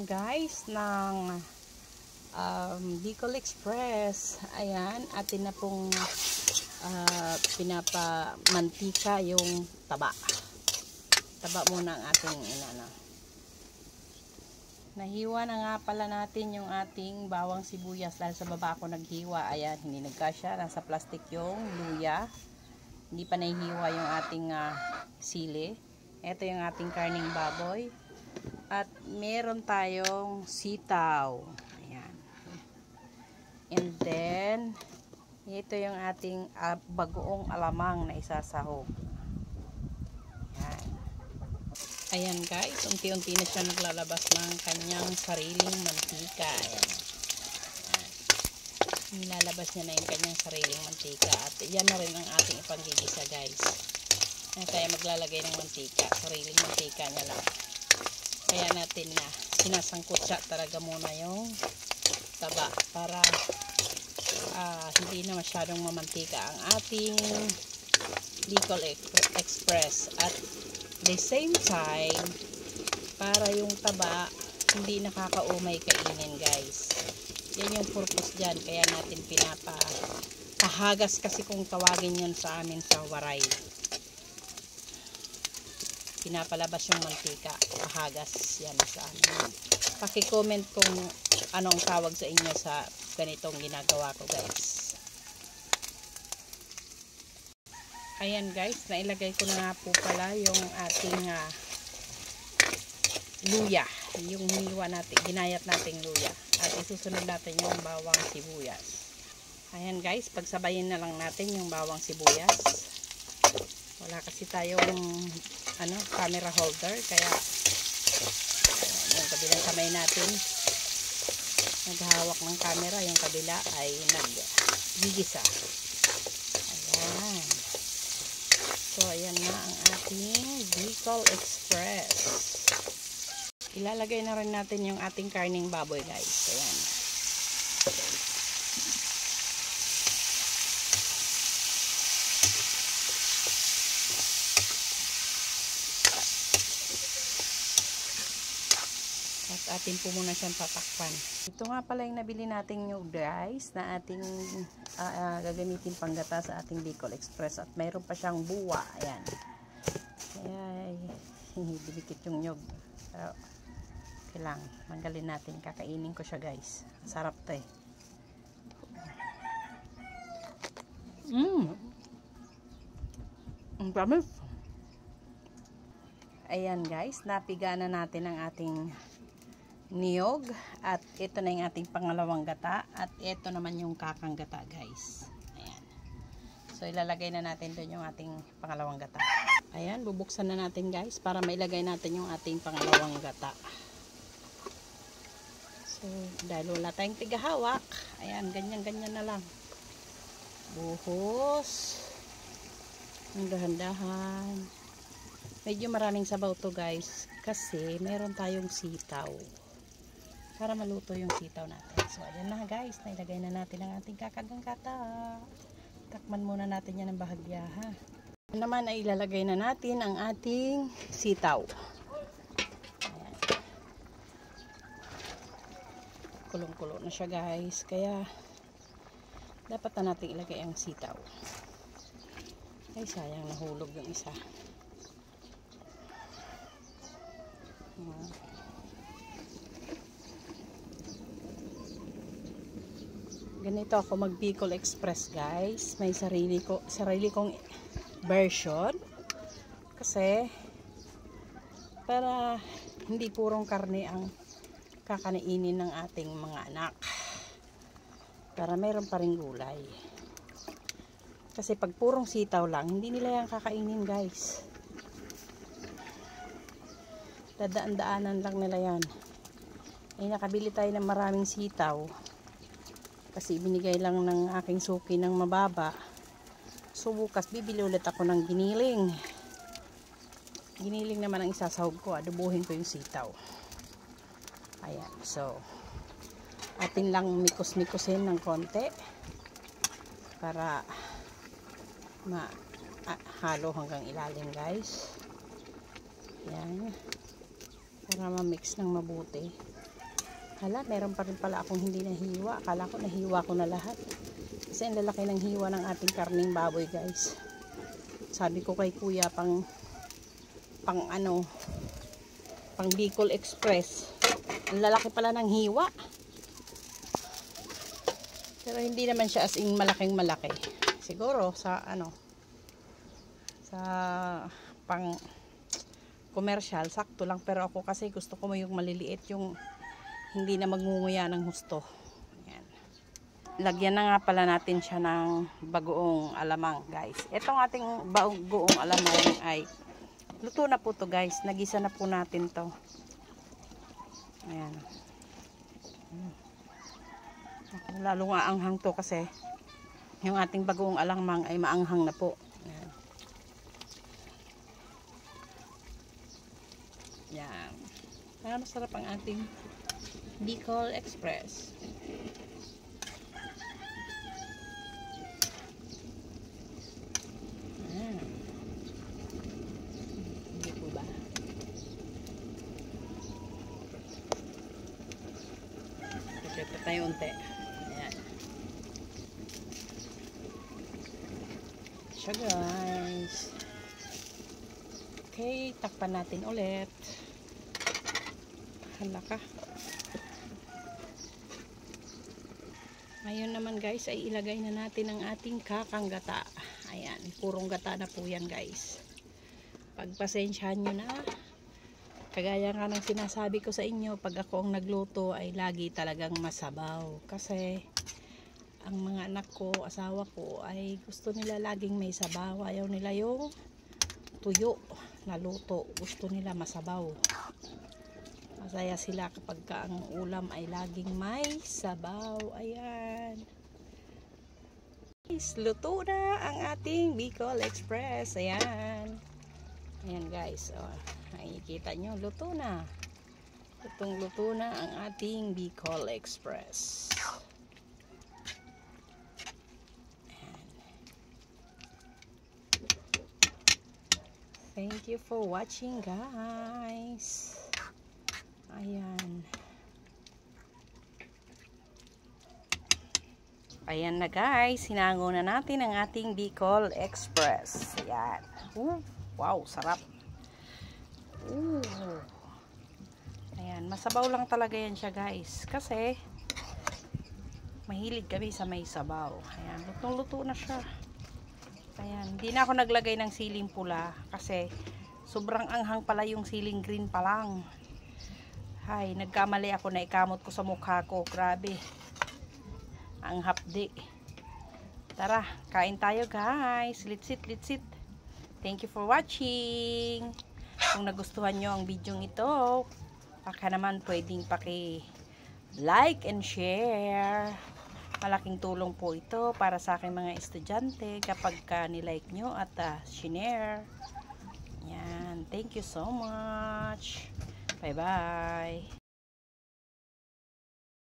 guys ng Bicol Express. Ayan, atin na pong pinapamantika yung taba. Taba muna ang ating inano. Nahiwa na nga pala natin yung ating bawang sibuyas dahil sa baba ako naghiwa. Ayan, hindi nagkasya. Nasa plastic yung luya. Hindi pa nahihiwa yung ating sili. Ito yung ating karning baboy. At meron tayong sitaw. Ayan. And then, ito yung ating bagoong alamang na isasahog. Ayan guys, unti-unti na siya naglalabas ng kanyang sariling mantika. Ayan. Nilalabas niya na yung kanyang sariling mantika. At yan na rin ang ating ipanggigisa guys. Ayan, kaya maglalagay ng mantika. Sariling mantika niya lang. Kaya natin na sinasangkot siya talaga muna yung taba. Para hindi na masyadong mamantika ang ating Bicol Express. At the same time, para yung taba hindi nakakaumay kainin guys. Yan yung purpose dyan. Kaya natin pahagas kasi kung tawagin yan sa amin sa waray. Pinapalabas yung mantika. Pahagas yan sa amin. Paki-comment kung anong tawag sa inyo sa ganitong ginagawa ko guys. Ayan guys, nailagay ko na nga po pala yung ating luya. Yung hiniwa natin, ginayat nating luya. At isusunod natin yung bawang sibuyas. Ayan guys, pagsabayin na lang natin yung bawang sibuyas. Wala kasi tayong camera holder. Kaya yung kabilang kamay natin naghahawak ng camera. Yung kabila ay naggigisa. Ayan. So, ayan na ang ating Bicol Express. Ilalagay na rin natin yung ating karning baboy, guys. Ayan. At atin po muna siyang tatakpan. Ito nga pala yung nabili natin yung guys na ating gagamitin panggata sa ating Bicol Express. At mayroon pa siyang buwa. Ayan. Ay, dinikit yung nyog. Pero, okay lang. Manggalin natin. Kakainin ko siya guys. Sarap to eh. Ang tamis. Ayan guys. Napiga na natin ang ating niyog. At ito na yung ating pangalawang gata. At ito naman yung kakang gata guys. Ayan. So ilalagay na natin doon yung ating pangalawang gata. Ayan, bubuksan na natin guys para mailagay natin yung ating pangalawang gata. So dahil wala tayong tigahawak, ayan, ganyan-ganyan na lang. Buhos. Ang dahan-dahan. Medyo maraming sabaw to guys kasi meron tayong sitaw. Para maluto yung sitaw natin. So, ayan na guys. Nailagay na natin ang ating kakagang gata. Takman muna natin yan ng bahagya ha. Ayan naman ay ilalagay na natin ang ating sitaw. Ayan. Kulong-kulo na siya guys. Kaya, dapat na natin ilagay ang sitaw. Ay, sayang nahulog yung isa. Ganito ako mag Bicol Express guys. May sarili kong version. Kasi para hindi purong karne ang kakanainin ng ating mga anak. Para mayroon pa ring gulay. Kasi pag purong sitaw lang, hindi nila yan kakainin guys. Dadaan-daanan lang nila yan. Ay nakabili tayo ng maraming sitaw. Kasi binigay lang ng aking suki ng mababa. So bukas bibili ulit ako ng giniling. Giniling naman ang isasahog ko. Adubuhin ko yung sitaw. Ayan. So atin lang mikos-mikosin ng konti. Para halo hanggang ilalim guys. Ayan. Para ma-mix ng mabuti. Hala, meron pa rin pala akong hindi nahiwa. Akala ko nahiwa ko na lahat. Kasi ang lalaki ng hiwa ng ating karning baboy, guys. Sabi ko kay kuya, pang Bicol Express. Ang lalaki pala ng hiwa. Pero hindi naman siya as in malaking malaki. Siguro sa sa pang commercial, sakto lang. Pero ako kasi gusto ko yung maliliit, yung hindi na magngunguya ng husto. Ayan. Lagyan na nga pala natin siya ng bagoong alamang, guys. Itong ating bagoong alamang ay luto na po to, guys. Nagisa na po natin to. Ayan. Lalo nga anghang to kasi yung ating bagoong alamang ay maanghang na po. Ayan. Yan. Kaya masarap ang ating Bicol Express. Hindi po ba? Pipit tayo unti. Ayan. Siya, guys. Okay, takpan natin ulit. Hala ka. Ngayon naman, guys, ay ilagay na natin ang ating kakang gata. Ayan, purong gata na po yan, guys. Pagpasensyahan nyo na. Kagaya nga ng sinasabi ko sa inyo, pag ako ang nagluto ay lagi talagang masabaw. Kasi ang mga anak ko, asawa ko ay gusto nila laging may sabaw. Ayaw nila yung tuyo na luto. Gusto nila masabaw. Masaya sila kapag ang ulam ay laging may sabaw. Ayan. Luto na ang ating Bicol Express. Ayan. Ayan, guys. Oh, nakikita nyo, luto na. Luto na ang ating Bicol Express. Ayan. Thank you for watching, guys. Ayan. Ayan na, guys. Hinango na natin ang ating Bicol Express. Ayan. Wow, sarap. Ayan. Masabaw lang talaga yan siya, guys. Kasi mahilig kami sa may sabaw. Ayan. Lutong-luto na siya. Ayan. Hindi na ako naglagay ng siling pula. Kasi sobrang anghang pala yung siling green pa lang. Ay, nagkamali ako na ikamot ko sa mukha ko. Grabe. Ang hapdi. Tara, kain tayo, guys. Litsit, litsit. Thank you for watching. Kung nagustuhan nyo ang video ito, baka naman pwedeng paki-like and share. Malaking tulong po ito para sa aking mga estudyante kapag nilike nyo at share. Yan. Thank you so much. Bye-bye.